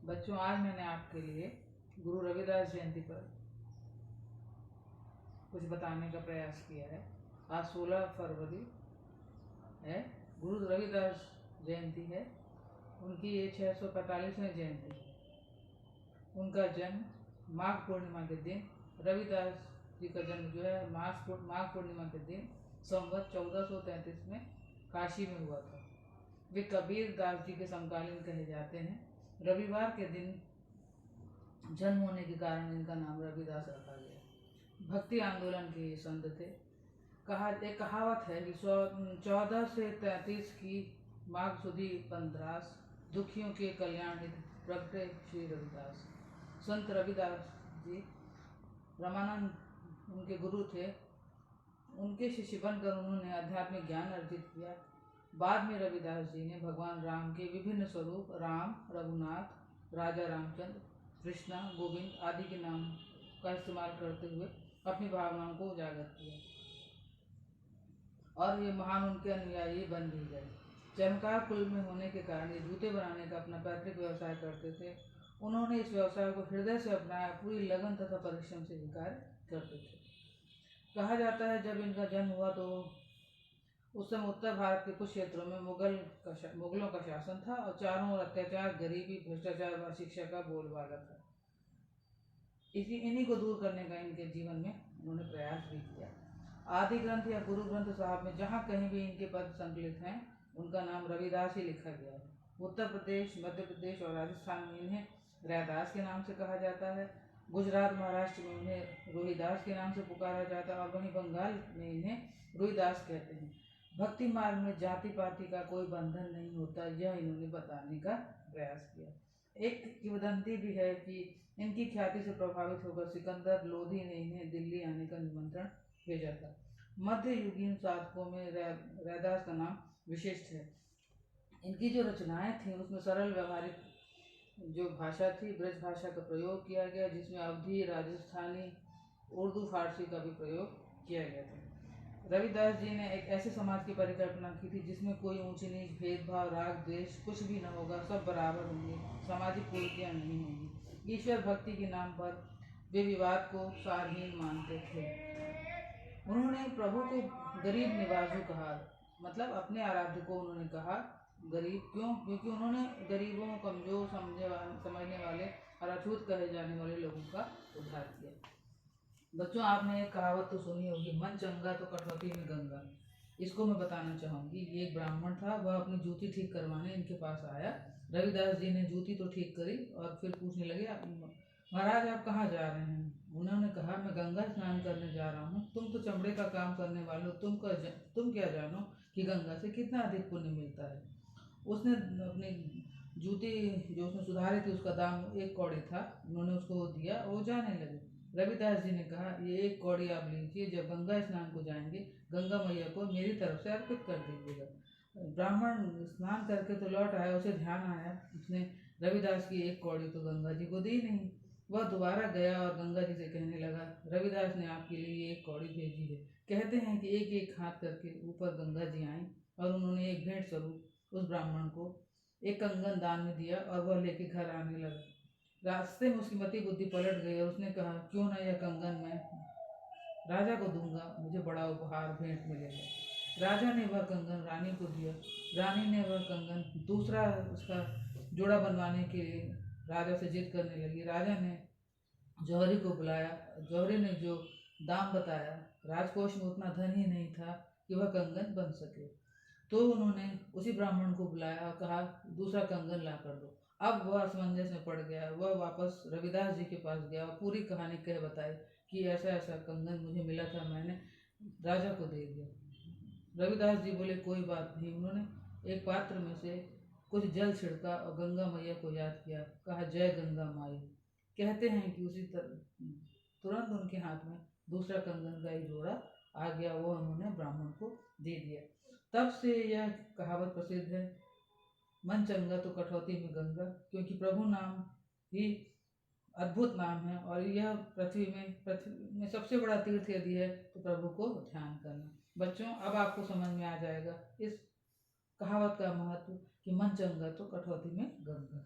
बच्चों, आज मैंने आपके लिए गुरु रविदास जयंती पर कुछ बताने का प्रयास किया है। आज 16 फरवरी है, गुरु रविदास जयंती है। उनकी ये 645वीं जयंती है। उनका जन्म माघ पूर्णिमा के दिन, रविदास जी का जन्म जो है माघ पूर्णिमा के दिन संवत 1433 में काशी में हुआ था। वे कबीर दास जी के समकालीन कहे जाते हैं। रविवार के दिन जन्म होने के कारण इनका नाम रविदास रखा गया। भक्ति आंदोलन के संत थे। एक कहावत है कि 14 से 33 की माघ सुधी 15 दुखियों के कल्याण हित प्रगटे श्री रविदास। संत रविदास जी रामानंद उनके गुरु थे। उनके शिष्य बनकर उन्होंने आध्यात्मिक ज्ञान अर्जित किया। बाद में रविदास जी ने भगवान राम के विभिन्न स्वरूप राम, रघुनाथ, राजा रामचंद्र, कृष्णा, गोविंद आदि के नाम का इस्तेमाल करते हुए अपनी भावनाओं को उजागर किया और ये महान उनके अनुयायी बन भी गए। चमकार कुल में होने के कारण ये जूते बनाने का अपना पैतृक व्यवसाय करते थे। उन्होंने इस व्यवसाय को हृदय से अपनाया, पूरी लगन तथा परिश्रम से भी कार्य करते थे। कहा जाता है जब इनका जन्म हुआ तो उस समय उत्तर भारत के कुछ क्षेत्रों में मुगलों का शासन था और चारों ओर अत्याचार, गरीबी, भ्रष्टाचार व शिक्षा का बोलबाला था। इन्हीं को दूर करने का इनके जीवन में उन्होंने प्रयास भी किया। आदि ग्रंथ या गुरु ग्रंथ साहब में जहाँ कहीं भी इनके पद संकलित हैं, उनका नाम रविदास ही लिखा गया है। उत्तर प्रदेश, मध्य प्रदेश और राजस्थान में इन्हें रैदास के नाम से कहा जाता है। गुजरात, महाराष्ट्र में उन्हें रोहिदास के नाम से पुकारा जाता है और वहीं बंगाल में इन्हें रोहिदास कहते हैं। भक्ति मार्ग में जाति पाति का कोई बंधन नहीं होता, यह इन्होंने बताने का प्रयास किया। एक किंवदंती भी है कि इनकी ख्याति से प्रभावित होकर सिकंदर लोधी ने इन्हें दिल्ली आने का निमंत्रण भेजा था। मध्य युगीन साधकों में रैदास का नाम विशिष्ट है। इनकी जो रचनाएं थी उसमें सरल व्यवहारिक जो भाषा थी, ब्रज भाषा का प्रयोग किया गया, जिसमें अवधी, राजस्थानी, उर्दू, फारसी का भी प्रयोग किया गया था। रविदास जी ने एक ऐसे समाज की परिकल्पना की थी जिसमें कोई ऊंची नीच, भेदभाव, राग, द्वेष कुछ भी न होगा, सब बराबर होंगे, सामाजिक कुरीतियां नहीं होंगी। ईश्वर भक्ति के नाम पर वे विवाद को सारहीन मानते थे। उन्होंने प्रभु को गरीब निवाजू कहा, मतलब अपने आराध्य को उन्होंने कहा गरीब। क्यों? क्योंकि उन्होंने गरीबों, कमजोर समझने वाले और अछूत कहे जाने वाले लोगों का उद्धार किया। बच्चों, आपने एक कहावत तो सुनी होगी, मन चंगा तो कटौती में गंगा। इसको मैं बताना चाहूँगी। ये एक ब्राह्मण था, वह अपनी जूती ठीक करवाने इनके पास आया। रविदास जी ने जूती तो ठीक करी और फिर पूछने लगे, महाराज आप कहाँ जा रहे हैं? उन्होंने कहा, मैं गंगा स्नान करने जा रहा हूँ। तुम तो चमड़े का काम करने वाले हो, तुम क्या जानो कि गंगा से कितना अधिक पुण्य मिलता है। उसने अपनी जूती जो उसने सुधारी थी उसका दाम 1 कौड़ी था। उन्होंने उसको दिया, वो जाने लगे। रविदास जी ने कहा, ये 1 कौड़ी आप लीजिए, जब गंगा स्नान को जाएंगे गंगा मैया को मेरी तरफ से अर्पित कर दीजिएगा। ब्राह्मण स्नान करके तो लौट आया, उसे ध्यान आया उसने रविदास की 1 कौड़ी तो गंगा जी को दी नहीं। वह दोबारा गया और गंगा जी से कहने लगा, रविदास ने आपके लिए 1 कौड़ी भेजी है। कहते हैं कि एक एक हाथ करके ऊपर गंगा जी आई और उन्होंने एक भेंट स्वरूप उस ब्राह्मण को एक कंगन दान में दिया और वह लेके घर आने लगा। रास्ते में उसकी मति बुद्धि पलट गई और उसने कहा, क्यों ना यह कंगन मैं राजा को दूंगा, मुझे बड़ा उपहार भेंट मिलेगा। राजा ने वह कंगन रानी को दिया। रानी ने वह कंगन दूसरा उसका जोड़ा बनवाने के लिए राजा से जिद करने लगी। राजा ने जौहरी को बुलाया। जौहरी ने जो दाम बताया, राजकोष में उतना धन ही नहीं था कि वह कंगन बन सके। तो उन्होंने उसी ब्राह्मण को बुलाया और कहा, दूसरा कंगन ला कर दो। अब वह असमंजस में पड़ गया। वह वापस रविदास जी के पास गया और पूरी कहानी कह बताई कि ऐसा ऐसा कंगन मुझे मिला था, मैंने राजा को दे दिया। रविदास जी बोले, कोई बात नहीं। उन्होंने एक पात्र में से कुछ जल छिड़का और गंगा मैया को याद किया, कहा, जय गंगा माई। कहते हैं कि उसी तुरंत उनके हाथ में दूसरा कंगन का एक जोड़ा आ गया, वो उन्होंने ब्राह्मण को दे दिया। तब से यह कहावत प्रसिद्ध है, मन चंगा तो कटौती में गंगा, क्योंकि प्रभु नाम ही अद्भुत नाम है और यह पृथ्वी में सबसे बड़ा तीर्थ यदि है तो प्रभु को ध्यान करना। बच्चों, अब आपको समझ में आ जाएगा इस कहावत का महत्व कि मन चंगा तो कटौती में गंगा।